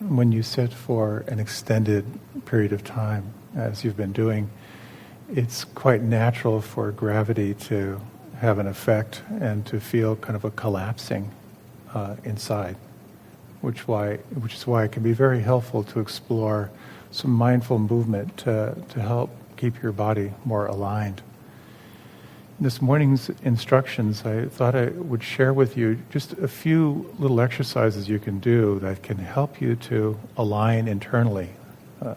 when you sit for an extended period of time, as you've been doing, it's quite natural for gravity to have an effect and to feel kind of a collapsing inside, which is why it can be very helpful to explore some mindful movement to help keep your body more aligned. This morning's instructions, I thought I would share with you just a few little exercises you can do that can help you to align internally.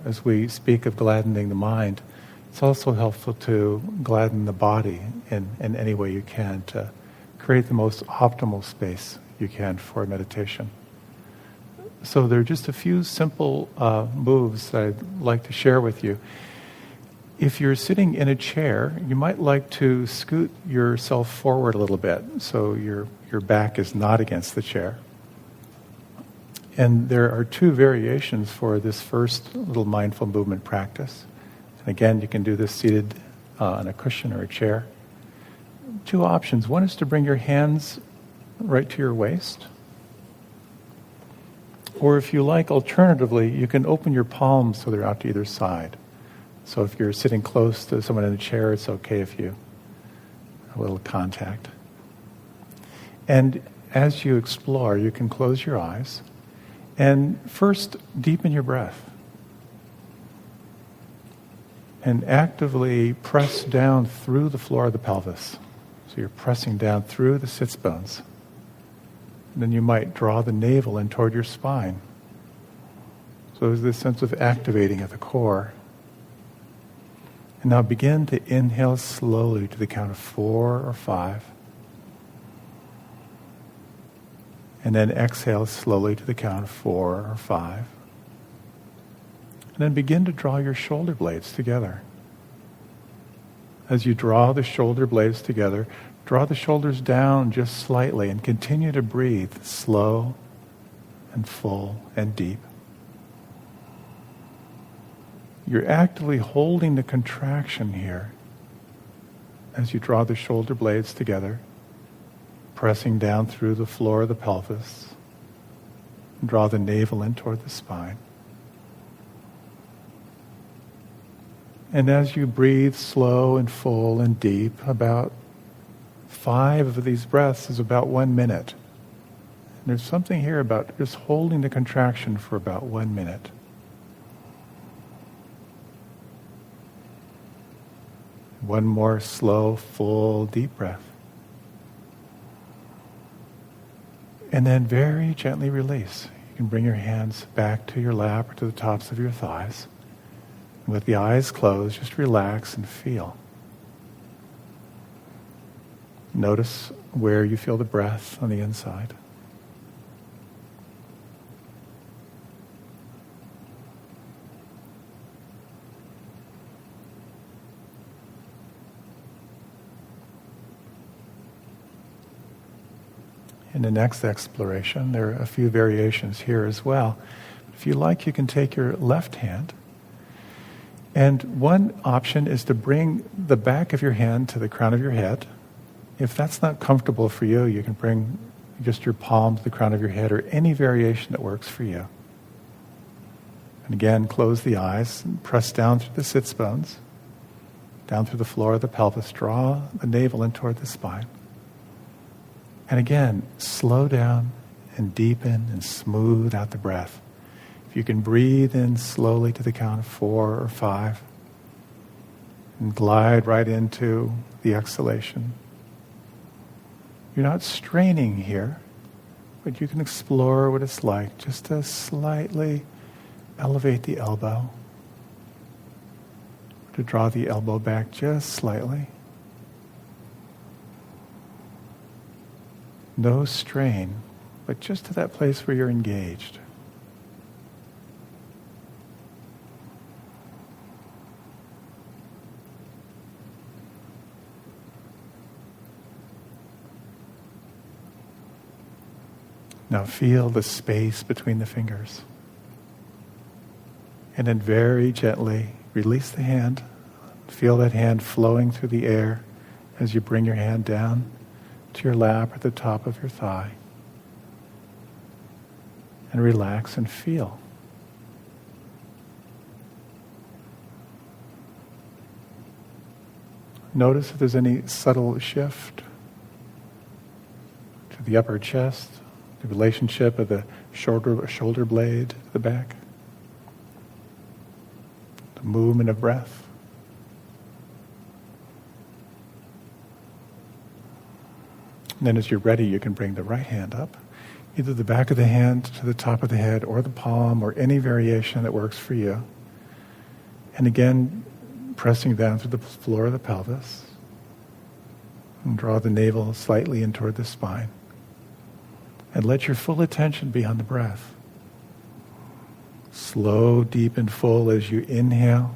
As we speak of gladdening the mind, it's also helpful to gladden the body in any way you can to create the most optimal space you can for meditation. So there are just a few simple moves that I'd like to share with you. If you're sitting in a chair, you might like to scoot yourself forward a little bit so your back is not against the chair. And there are two variations for this first little mindful movement practice. And again, you can do this seated on a cushion or a chair. Two options. One is to bring your hands right to your waist. Or if you like, alternatively, you can open your palms so they're out to either side. So if you're sitting close to someone in a chair, it's okay if you have a little contact. And as you explore, you can close your eyes and first deepen your breath. And actively press down through the floor of the pelvis. So you're pressing down through the sits bones. And then you might draw the navel in toward your spine. So there's this sense of activating at the core. And now begin to inhale slowly to the count of 4 or 5. And then exhale slowly to the count of 4 or 5. And then begin to draw your shoulder blades together. As you draw the shoulder blades together, draw the shoulders down just slightly and continue to breathe slow and full and deep. You're actively holding the contraction here as you draw the shoulder blades together, pressing down through the floor of the pelvis, and draw the navel in toward the spine. And as you breathe slow and full and deep, about 5 of these breaths is about 1 minute. And there's something here about just holding the contraction for about 1 minute. One more slow, full, deep breath. And then very gently release. You can bring your hands back to your lap or to the tops of your thighs. And with the eyes closed, just relax and feel. Notice where you feel the breath on the inside. In the next exploration, there are a few variations here as well. If you like, you can take your left hand. And one option is to bring the back of your hand to the crown of your head. If that's not comfortable for you, you can bring just your palm to the crown of your head or any variation that works for you. And again, close the eyes and press down through the sits bones, down through the floor of the pelvis. Draw the navel in toward the spine. And again, slow down and deepen and smooth out the breath. If you can breathe in slowly to the count of 4 or 5 and glide right into the exhalation. You're not straining here, but you can explore what it's like just to slightly elevate the elbow, to draw the elbow back just slightly. No strain, but just to that place where you're engaged. Now feel the space between the fingers. And then very gently release the hand. Feel that hand flowing through the air as you bring your hand down to your lap or the top of your thigh. And relax and feel. Notice if there's any subtle shift to the upper chest, the relationship of the shoulder blade to the back, the movement of breath. And then as you're ready, you can bring the right hand up, either the back of the hand to the top of the head or the palm or any variation that works for you. And again, pressing down through the floor of the pelvis. And draw the navel slightly in toward the spine. And let your full attention be on the breath. Slow, deep, and full as you inhale.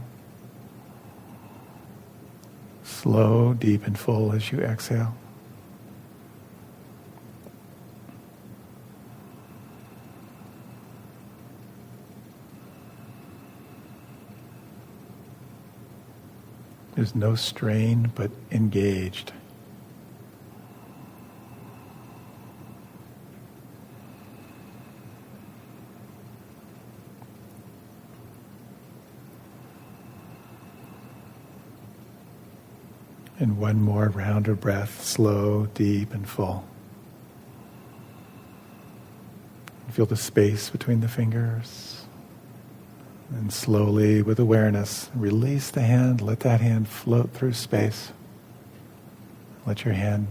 Slow, deep, and full as you exhale. There's no strain, but engaged. And one more round of breath, slow, deep, and full. Feel the space between the fingers. And slowly, with awareness, release the hand. Let that hand float through space. Let your hand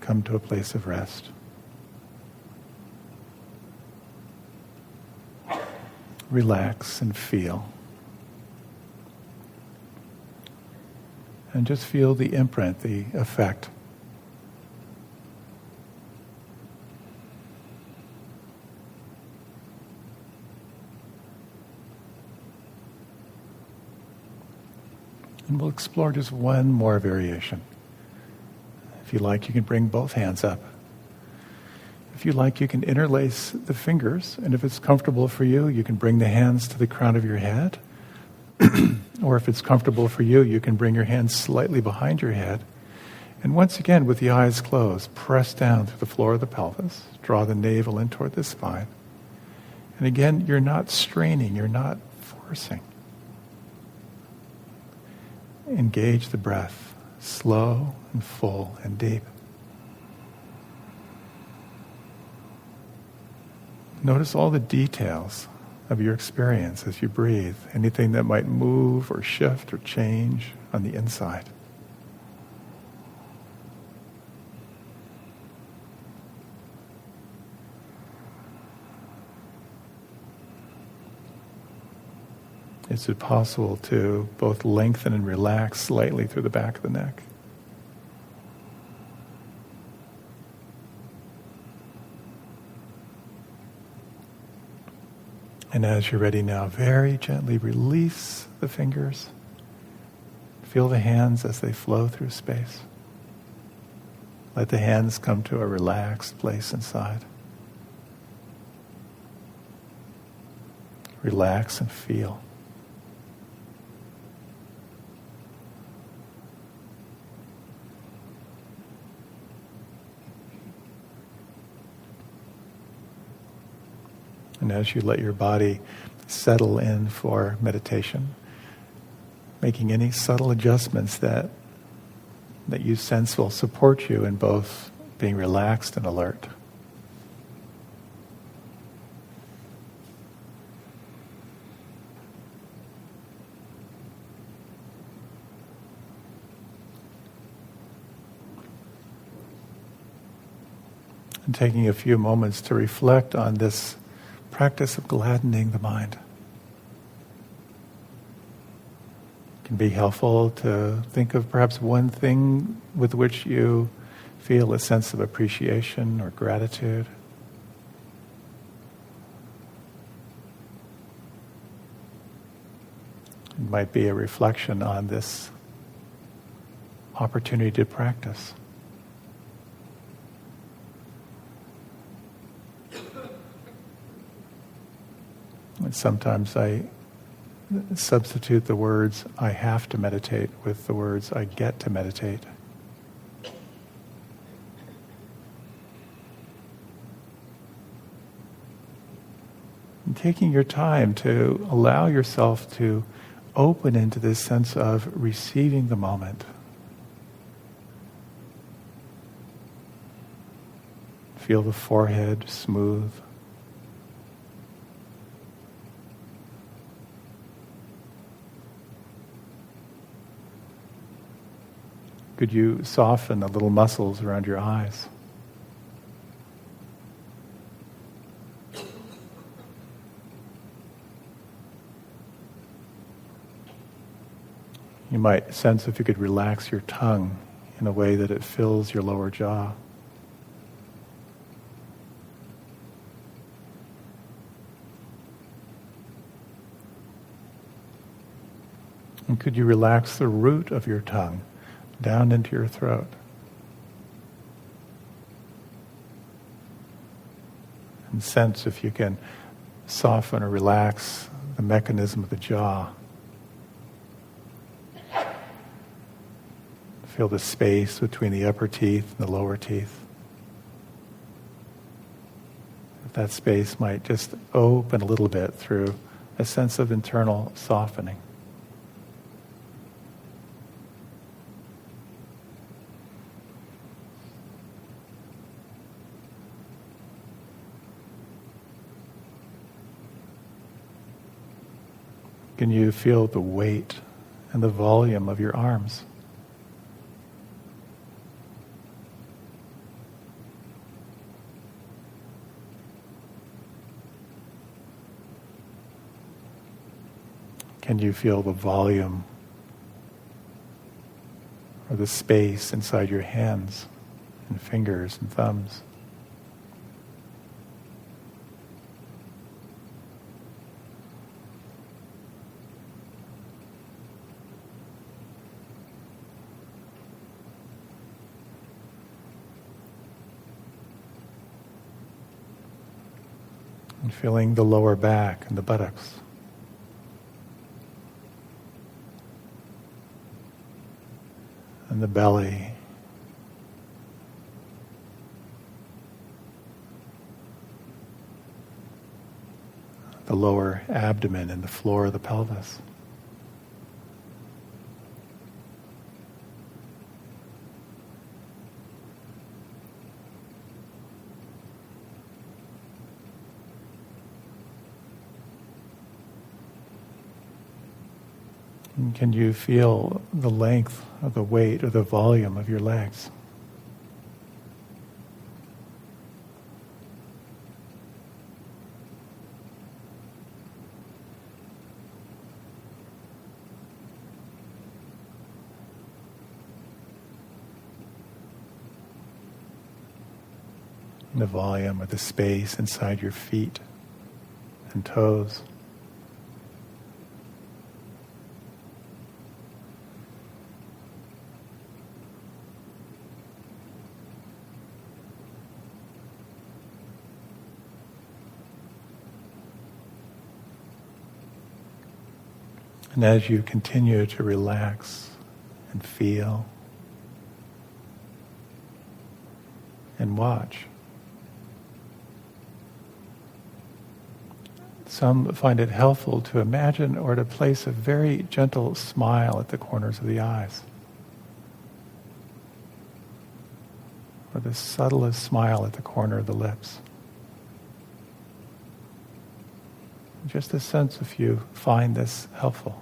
come to a place of rest. Relax and feel. And just feel the imprint, the effect. And we'll explore just one more variation. If you like, you can bring both hands up. If you like, you can interlace the fingers, and if it's comfortable for you, you can bring the hands to the crown of your head. Or if it's comfortable for you, you can bring your hands slightly behind your head. And once again, with the eyes closed, press down through the floor of the pelvis. Draw the navel in toward the spine. And again, you're not straining, you're not forcing. Engage the breath, slow and full and deep. Notice all the details of your experience as you breathe, anything that might move or shift or change on the inside. Is it possible to both lengthen and relax slightly through the back of the neck? And as you're ready now, very gently release the fingers. Feel the hands as they flow through space. Let the hands come to a relaxed place inside. Relax and feel. And as you let your body settle in for meditation, making any subtle adjustments that you sense will support you in both being relaxed and alert. And taking a few moments to reflect on this practice of gladdening the mind. It can be helpful to think of perhaps one thing with which you feel a sense of appreciation or gratitude. It might be a reflection on this opportunity to practice. And sometimes I substitute the words "I have to meditate" with the words "I get to meditate." And taking your time to allow yourself to open into this sense of receiving the moment, Feel the forehead smooth. Could you soften the little muscles around your eyes? You might sense if you could relax your tongue in a way that it fills your lower jaw. And could you relax the root of your tongue down into your throat? And sense if you can soften or relax the mechanism of the jaw. Feel the space between the upper teeth and the lower teeth. If that space might just open a little bit through a sense of internal softening. Can you feel the weight and the volume of your arms? Can you feel the volume or the space inside your hands and fingers and thumbs? And feeling the lower back and the buttocks. And the belly. The lower abdomen and the floor of the pelvis. And can you feel the length or the weight or the volume of your legs? And the volume or the space inside your feet and toes. And as you continue to relax and feel and watch, some find it helpful to imagine or to place a very gentle smile at the corners of the eyes, or the subtlest smile at the corner of the lips. Just a sense if you find this helpful.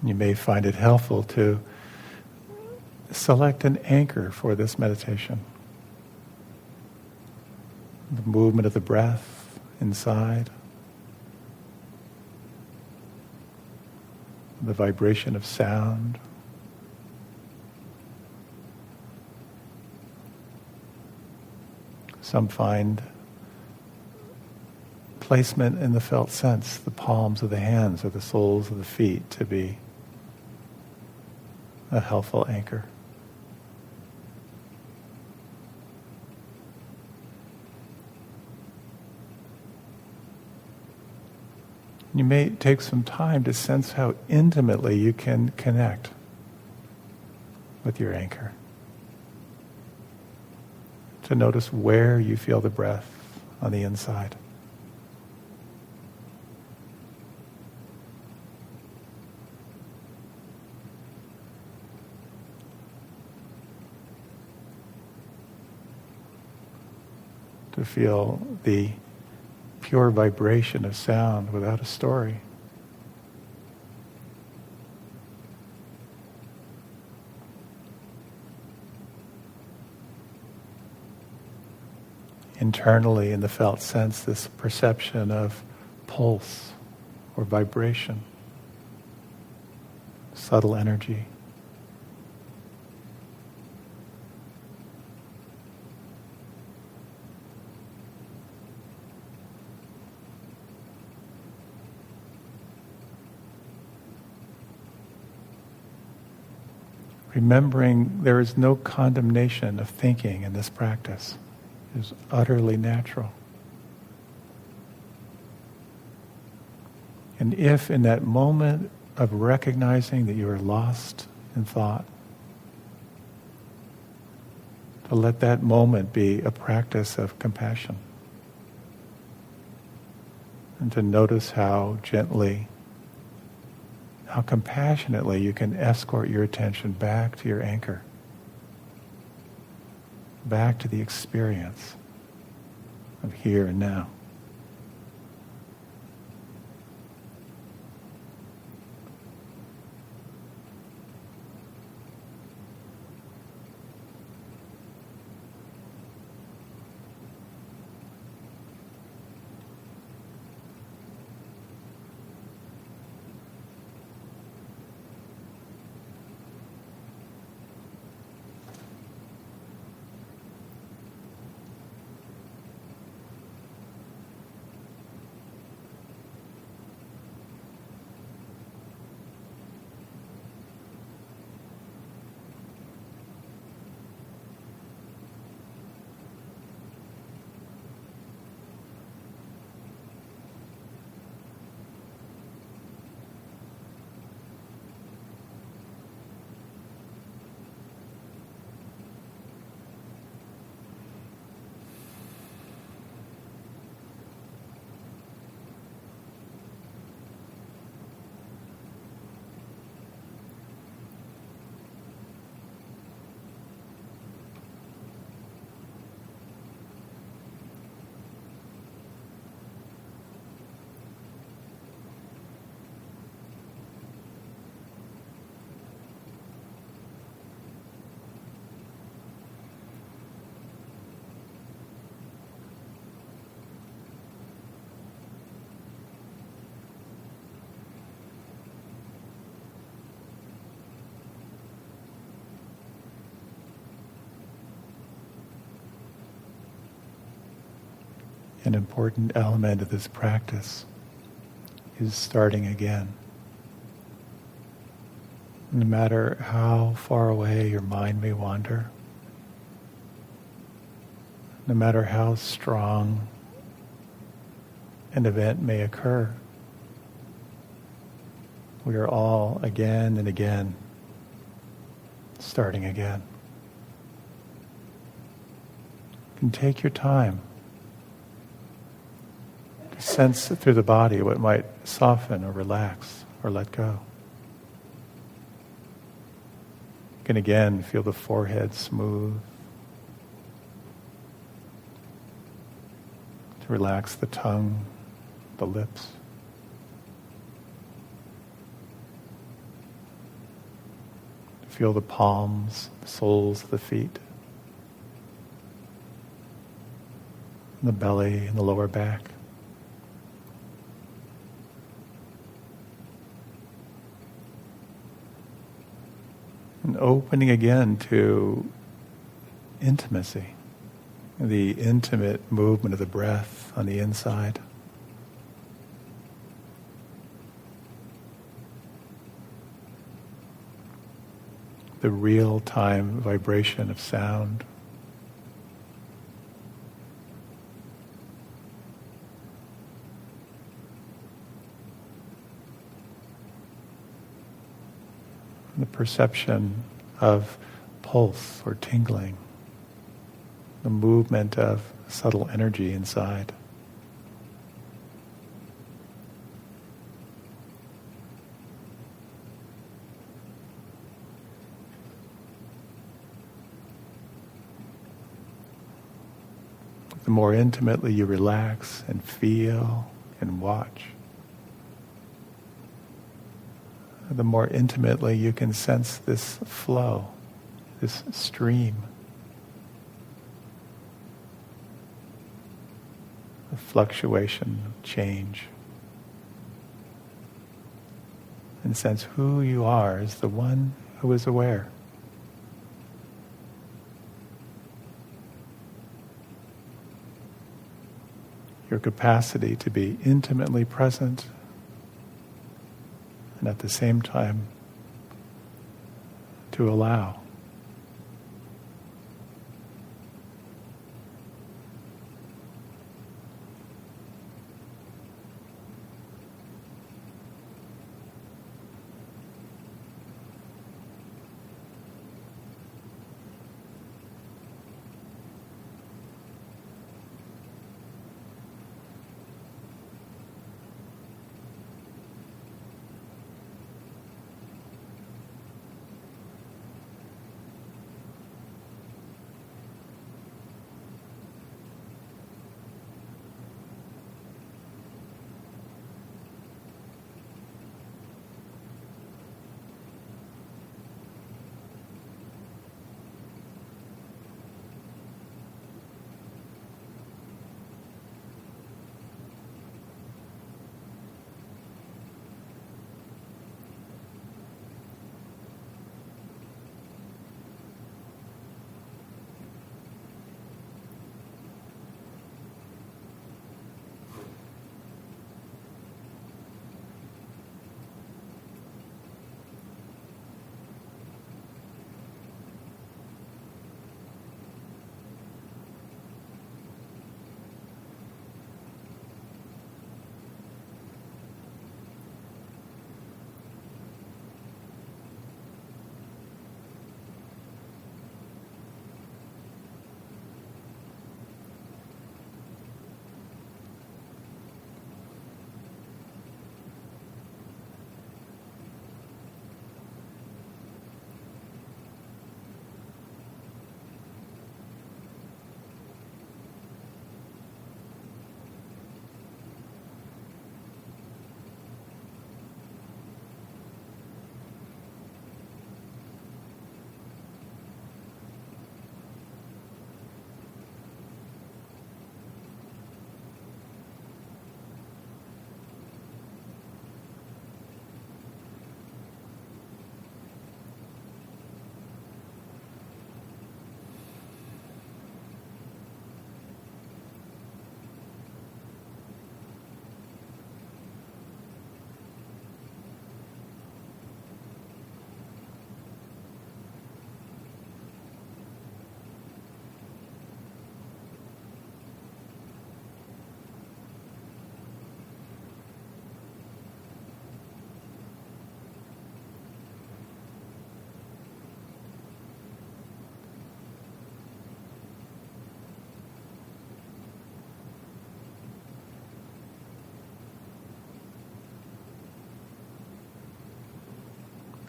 You may find it helpful to select an anchor for this meditation. The movement of the breath inside, the vibration of sound, some find placement in the felt sense, the palms of the hands or the soles of the feet, to be a helpful anchor. You may take some time to sense how intimately you can connect with your anchor. To notice where you feel the breath on the inside. To feel the pure vibration of sound without a story. Internally, in the felt sense, this perception of pulse or vibration, subtle energy. Remembering there is no condemnation of thinking in this practice. It is utterly natural. And if in that moment of recognizing that you are lost in thought, to let that moment be a practice of compassion. And to notice how gently, how compassionately you can escort your attention back to your anchor, back to the experience of here and now. An important element of this practice is starting again. No matter how far away your mind may wander, no matter how strong an event may occur, we are all again and again starting again. You can take your time. Sense through the body what might soften or relax or let go. You can again feel the forehead smooth. To relax the tongue, the lips. Feel the palms, the soles of the feet. And the belly and the lower back. And opening again to intimacy, the intimate movement of the breath on the inside. The real-time vibration of sound. The perception of pulse or tingling, the movement of subtle energy inside. The more intimately you relax and feel and watch, the more intimately you can sense this flow, this stream, the fluctuation, change, and sense who you are as the one who is aware. Your capacity to be intimately present and at the same time to allow.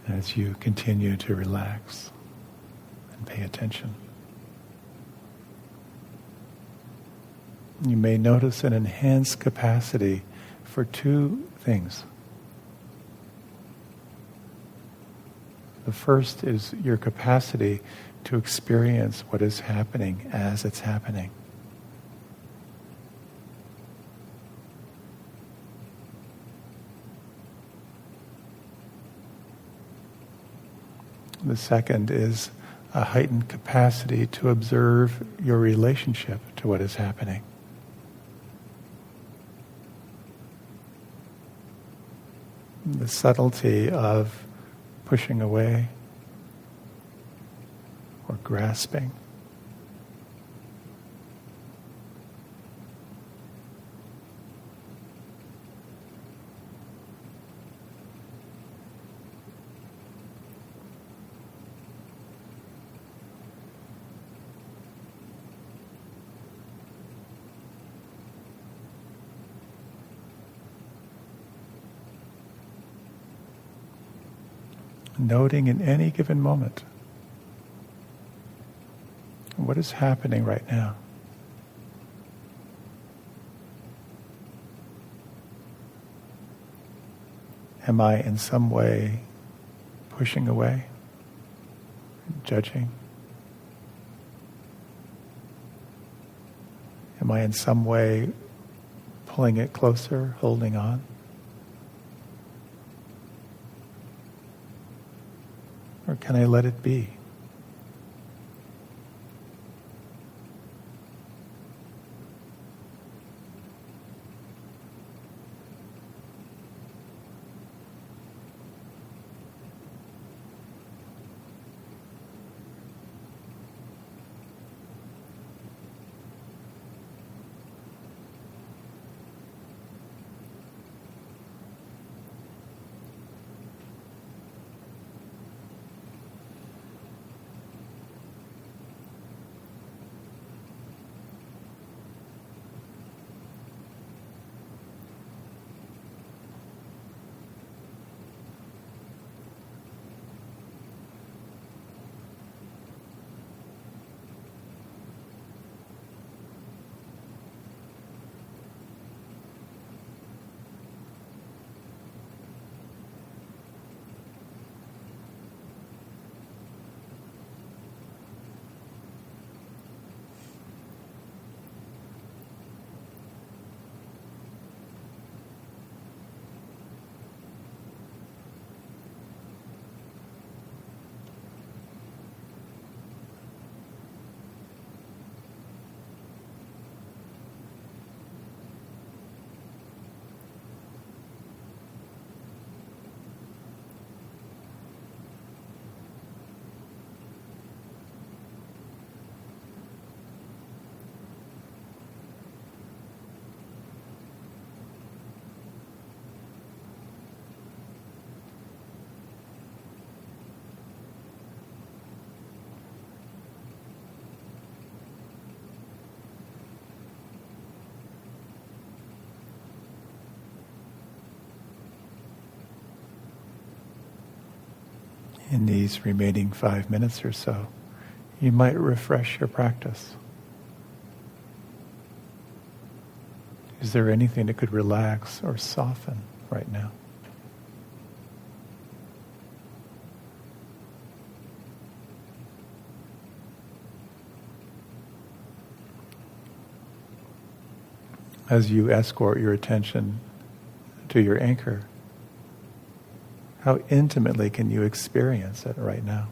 As you continue to relax and pay attention, you may notice an enhanced capacity for two things. The first is your capacity to experience what is happening as it's happening. The second is a heightened capacity to observe your relationship to what is happening. The subtlety of pushing away or grasping. noting in any given moment, what is happening right now? Am I in some way pushing away, judging? Am I in some way pulling it closer, holding on? Or can I let it be? In these remaining 5 minutes or so, you might refresh your practice. Is there anything that could relax or soften right now? As you escort your attention to your anchor, how intimately can you experience it right now?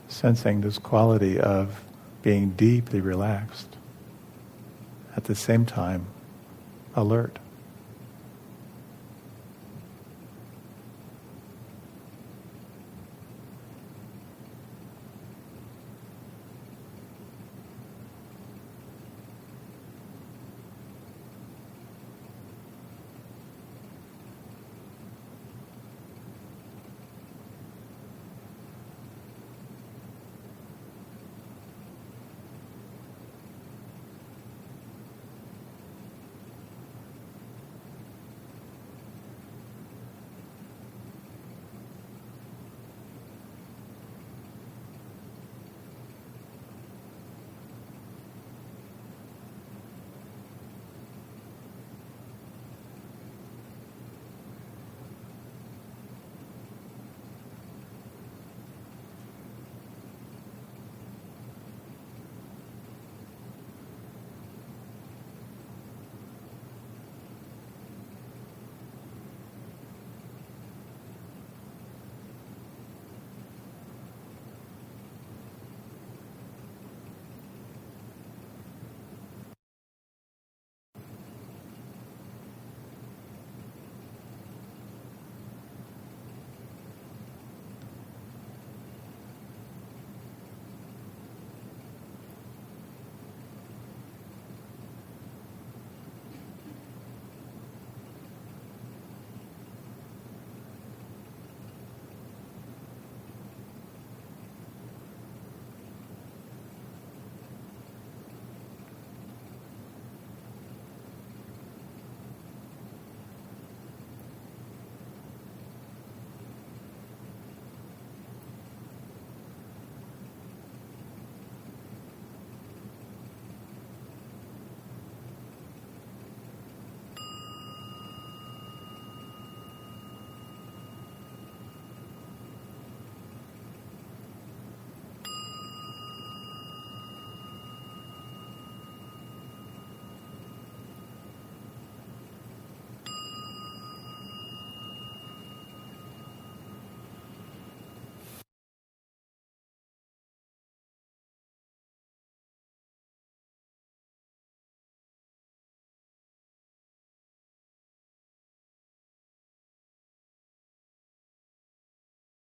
Sensing this quality of being deeply relaxed, at the same time alert.